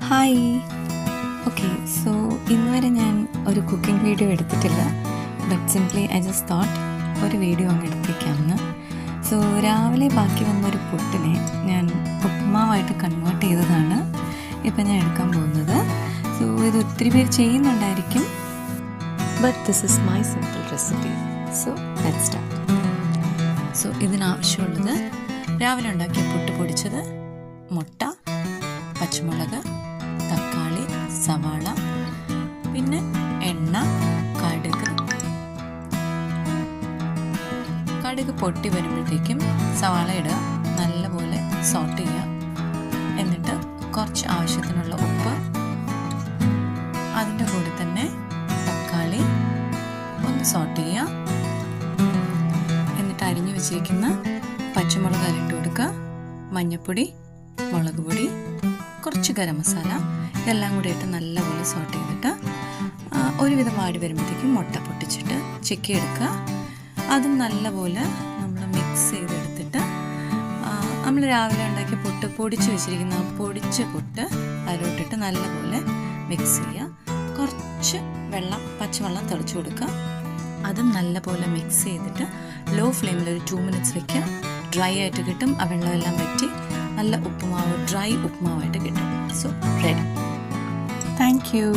Hi. Okay, so ഇന്ന് വരെ ഞാൻ ഒരു കുക്കിംഗ് വീഡിയോ എടുത്തിട്ടില്ല. But simply I just thought ഒരു വീഡിയോ അങ്ങ് എടുത്തേക്കാമെന്ന്. സോ രാവിലെ ബാക്കി വന്നൊരു പുട്ടിനെ ഞാൻ ഉപ്പുമാവായിട്ട് കൺവേർട്ട് ചെയ്തതാണ് ഇപ്പം ഞാൻ എടുക്കാൻ പോകുന്നത്. സോ ഇത് ഒത്തിരി പേര് ചെയ്യുന്നുണ്ടായിരിക്കും, but this is my simple recipe. So let's start. So ഇതിനാവശ്യമുള്ളത് രാവിലെ ഉണ്ടാക്കിയ പുട്ട് പൊടിച്ചത്, മുട്ട, പച്ചമുളക്, തക്കാളി, സവാള, പിന്നെ എണ്ണ, കടുക് പൊട്ടി വരുമ്പോഴത്തേക്കും സവാള ഇടുക, നല്ലപോലെ സോട്ട് ചെയ്യുക. എന്നിട്ട് കുറച്ച് ആവശ്യത്തിനുള്ള ഉപ്പ്, അതിൻ്റെ കൂടെ തന്നെ തക്കാളി ഒന്ന് സോട്ട് ചെയ്യുക. എന്നിട്ട് അരിഞ്ഞു വെച്ചിരിക്കുന്ന പച്ചമുളക് അരിട്ട് കൊടുക്കുക, മഞ്ഞൾപ്പൊടി, മുളക് പൊടി, കുറച്ച് ഗരം മസാല, ഇതെല്ലാം കൂടി ഇട്ട് നല്ലപോലെ സോട്ട് ചെയ്തിട്ട് ഒരുവിധം വാടി വരുമ്പോഴത്തേക്കും മുട്ട പൊട്ടിച്ചിട്ട് ചിക്കി എടുക്കുക. അതും നല്ലപോലെ നമ്മൾ മിക്സ് ചെയ്തെടുത്തിട്ട് നമ്മൾ രാവിലെ ഉണ്ടാക്കിയ പുട്ട് പൊടിച്ച് വെച്ചിരിക്കുന്ന പൊടിച്ച പുട്ട് അതിലോട്ടിട്ട് നല്ലപോലെ മിക്സ് ചെയ്യുക. കുറച്ച് പച്ചവെള്ളം തെളിച്ച് കൊടുക്കുക. അതും നല്ലപോലെ മിക്സ് ചെയ്തിട്ട് ലോ ഫ്ലെയിമിൽ ഒരു 2 minutes വയ്ക്കുക. ഡ്രൈ ആയിട്ട് കിട്ടും. ആ വെള്ളമെല്ലാം വറ്റി നല്ല ഉപ്പുമാവ്, ഡ്രൈ ഉപ്പുമാവായിട്ട് കിട്ടും. So ready. Thank you.